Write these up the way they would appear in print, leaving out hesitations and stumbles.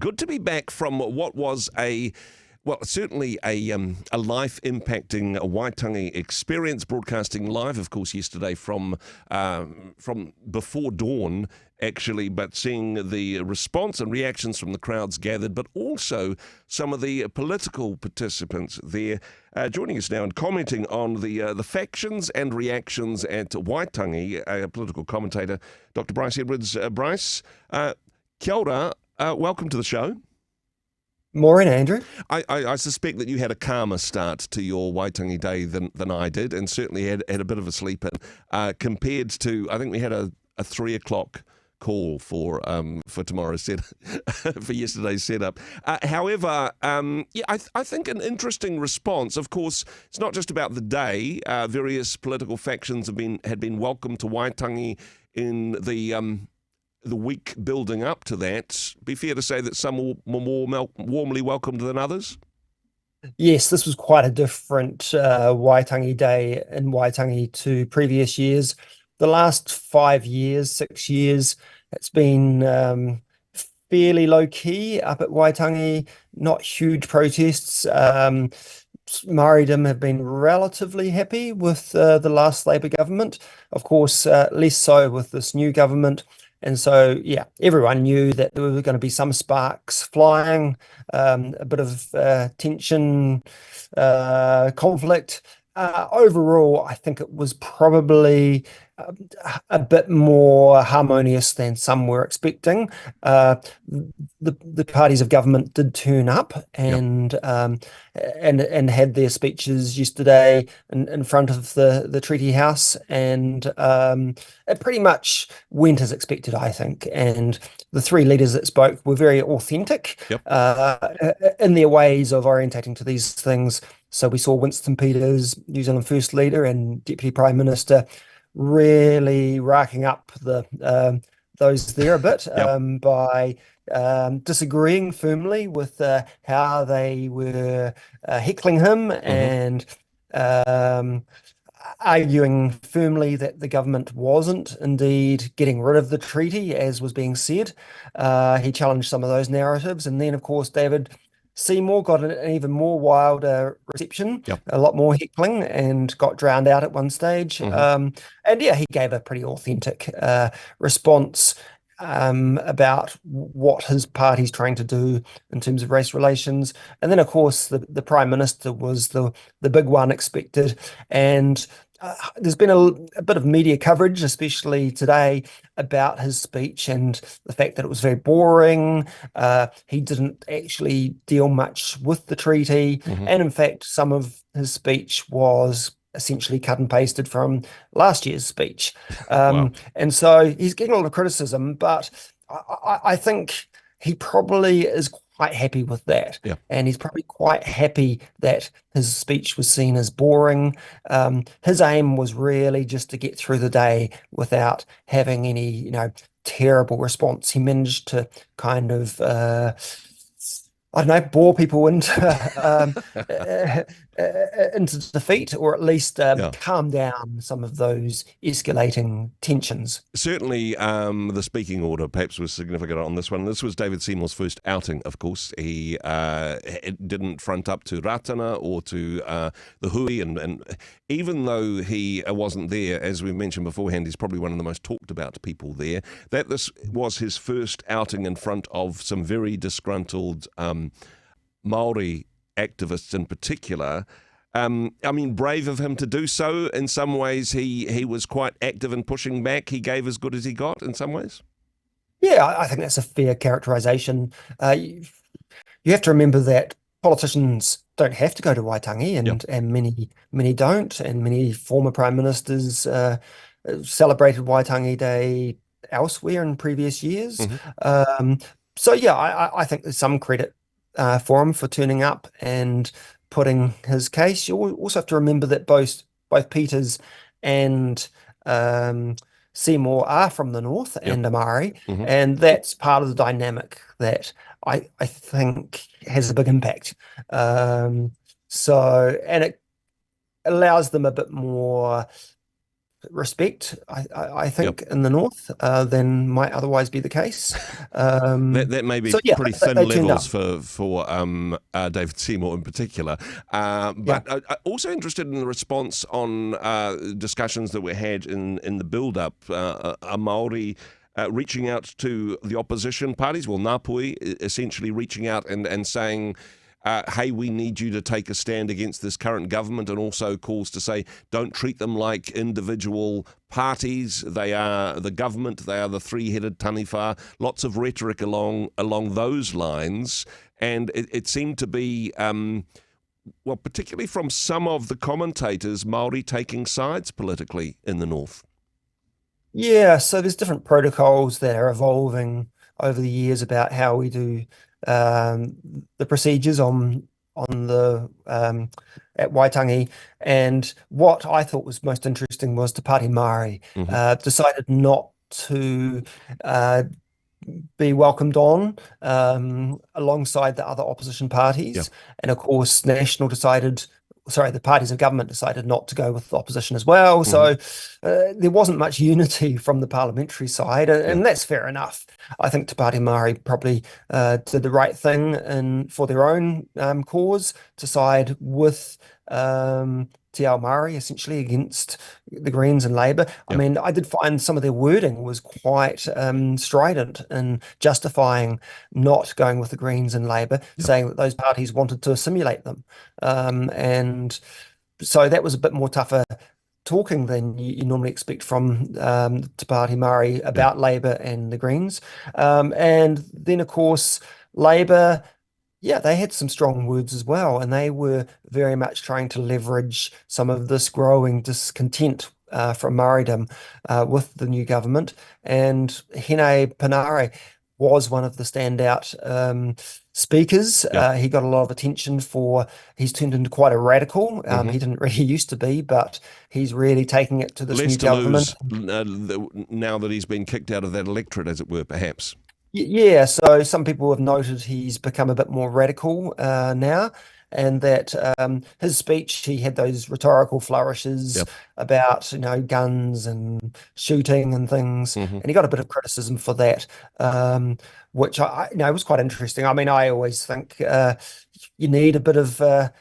Good to be back from what was certainly a life-impacting Waitangi experience, broadcasting live, of course, yesterday from before dawn, actually, but seeing the response and reactions from the crowds gathered, but also some of the political participants there joining us now and commenting on the factions and reactions at Waitangi, a political commentator, Dr. Bryce Edwards. Bryce, kia ora, welcome to the show. Morning, Andrew. I suspect that you had a calmer start to your Waitangi day than I did, and certainly had a bit of a sleep in, compared to, I think we had a 3 o'clock call for tomorrow's for yesterday's setup. However, I think an interesting response. Of course, it's not just about the day. Various political factions had been welcomed to Waitangi in the week building up to that. Be fair to say that some were more warmly welcomed than others? Yes, this was quite a different Waitangi day in Waitangi to previous years. The last 5 years, 6 years, it's been fairly low-key up at Waitangi, not huge protests. Maoridom have been relatively happy with the last Labour government. Of course, less so with this new government. And so, yeah, everyone knew that there were going to be some sparks flying, a bit of tension, conflict. Overall, I think it was probably a bit more harmonious than some were expecting. The parties of government did turn up and had their speeches yesterday in front of the Treaty House, and it pretty much went as expected, I think. And the three leaders that spoke were very authentic in their ways of orientating to these things. So we saw Winston Peters, New Zealand First Leader and Deputy Prime Minister, really racking up those there a bit by disagreeing firmly with how they were heckling him and arguing firmly that the government wasn't indeed getting rid of the treaty, as was being said. He challenged some of those narratives. And then, of course, David Seymour got an even more wilder reception, a lot more heckling, and got drowned out at one stage. And yeah, he gave a pretty authentic response about what his party's trying to do in terms of race relations. And then, of course, the Prime Minister was the big one expected. And there's been a bit of media coverage, especially today, about his speech and the fact that it was very boring. He didn't actually deal much with the treaty. And in fact, some of his speech was essentially cut and pasted from last year's speech. And so he's getting a lot of criticism, but I think he probably is quite happy with that. And he's probably quite happy that his speech was seen as boring. His aim was really just to get through the day without having any, terrible response. He managed to kind of I don't know, bore people into defeat, or at least calm down some of those escalating tensions. Certainly, the speaking order perhaps was significant on this one. This was David Seymour's first outing, of course. He didn't front up to Ratana or to the Hui, and even though he wasn't there, as we mentioned beforehand, he's probably one of the most talked about people there, that this was his first outing in front of some very disgruntled Maori activists in particular. I mean, brave of him to do so. In some ways, he was quite active in pushing back. He gave as good as he got in some ways. Yeah, I think that's a fair characterization. You have to remember that politicians don't have to go to Waitangi, and many don't, and many former prime ministers celebrated Waitangi Day elsewhere in previous years. So yeah, I think there's some credit for him for turning up and putting his case. You also have to remember that both Peters and Seymour are from the north and are Maori, and that's part of the dynamic that I think has a big impact. And it allows them a bit more respect, I think, in the north than might otherwise be the case. That may be So yeah, pretty thin they turned levels up. for David Seymour in particular. Yeah. But also interested in the response on discussions that were had in the build-up. A Maori reaching out to the opposition parties, well, Ngāpuhi essentially reaching out and saying, hey, we need you to take a stand against this current government, and also calls to say, don't treat them like individual parties. They are the government. They are the three-headed taniwha. Lots of rhetoric along those lines. And it seemed to be, well, particularly from some of the commentators, Maori taking sides politically in the north. Yeah, so there's different protocols that are evolving over the years about how we do the procedures on the at Waitangi, and what I thought was most interesting was Te Pāti Māori decided not to be welcomed on alongside the other opposition parties, and of course the parties of government decided not to go with the opposition as well. So there wasn't much unity from the parliamentary side, and that's fair enough. I think Te Pāti Māori probably did the right thing for their own cause to side with Te Ao Māori, essentially, against the Greens and Labour. I mean, I did find some of their wording was quite strident in justifying not going with the Greens and Labour, saying that those parties wanted to assimilate them. And so that was a bit more tougher talking than you normally expect from Te Pāti Māori about Labour and the Greens. And then, of course, Labour, they had some strong words as well, and they were very much trying to leverage some of this growing discontent from Māoridom with the new government. And Hine Panare was one of the standout speakers. He got a lot of attention he's turned into quite a radical. He didn't really used to be, but he's really taking it to this new government. Now that he's been kicked out of that electorate, as it were, perhaps. Yeah, so some people have noted he's become a bit more radical now, and that his speech, he had those rhetorical flourishes about, guns and shooting and things, and he got a bit of criticism for that, which I was quite interesting. I mean, I always think you need a bit of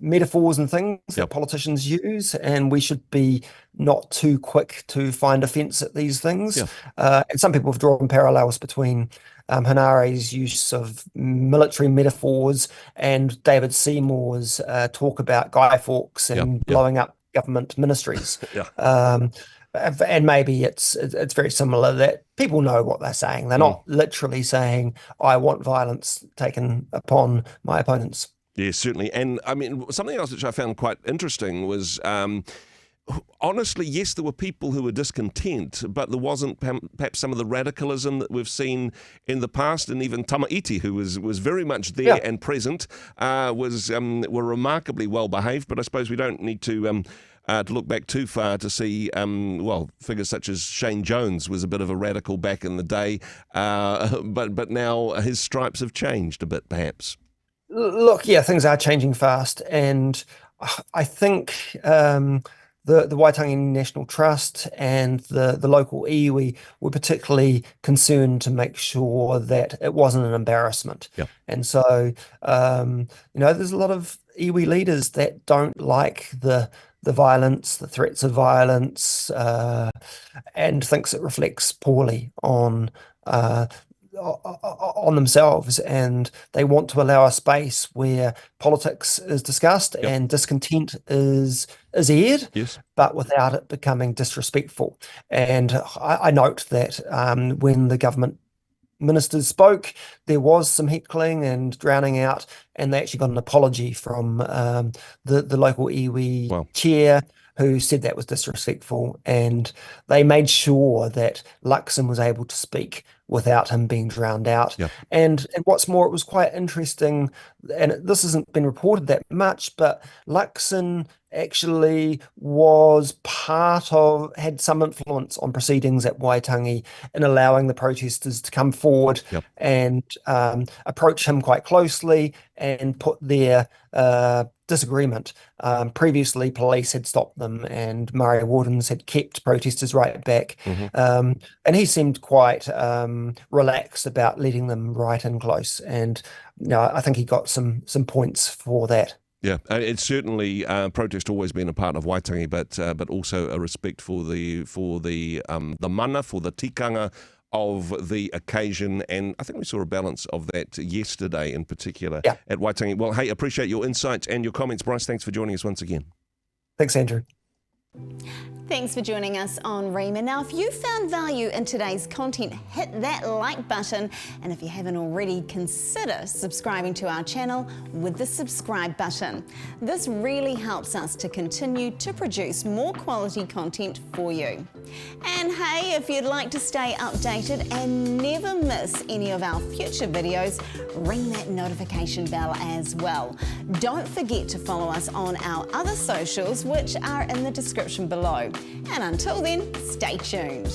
metaphors and things that politicians use, and we should be not too quick to find offence at these things. And some people have drawn parallels between Hanare's use of military metaphors and David Seymour's talk about Guy Fawkes and blowing up government ministries. And maybe it's very similar, that people know what they're saying. They're not literally saying, I want violence taken upon my opponents. Yes, certainly. And I mean, something else which I found quite interesting was, honestly, yes, there were people who were discontent, but there wasn't perhaps some of the radicalism that we've seen in the past. And even Tama, who was very much there and present, were remarkably well behaved. But I suppose we don't need to look back too far to see, figures such as Shane Jones was a bit of a radical back in the day, but now his stripes have changed a bit, perhaps. Look, things are changing fast, and I think the Waitangi National Trust and the local iwi were particularly concerned to make sure that it wasn't an embarrassment. And so, there's a lot of iwi leaders that don't like the violence, the threats of violence, and thinks it reflects poorly on themselves, and they want to allow a space where politics is discussed and discontent is aired, but without it becoming disrespectful. And I note that when the government ministers spoke, there was some heckling and drowning out, and they actually got an apology from the local iwi chair, who said that was disrespectful, and they made sure that Luxon was able to speak without him being drowned out. Yeah. And what's more, it was quite interesting, and this hasn't been reported that much, but Luxon actually had some influence on proceedings at Waitangi in allowing the protesters to come forward Yep. and approach him quite closely and put their disagreement. Previously, police had stopped them and Maori wardens had kept protesters right back. Mm-hmm. And he seemed quite relaxed about letting them right in close. And I think he got some points for that. Yeah, it's certainly protest always been a part of Waitangi, but also a respect for the mana, for the tikanga of the occasion, and I think we saw a balance of that yesterday in particular at Waitangi. Well, hey, appreciate your insights and your comments, Bryce. Thanks for joining us once again. Thanks, Andrew. Thanks for joining us on Rhema. Now, if you found value in today's content, hit that like button. And if you haven't already, consider subscribing to our channel with the subscribe button. This really helps us to continue to produce more quality content for you. And hey, if you'd like to stay updated and never miss any of our future videos, ring that notification bell as well. Don't forget to follow us on our other socials, which are in the description below. And until then, stay tuned.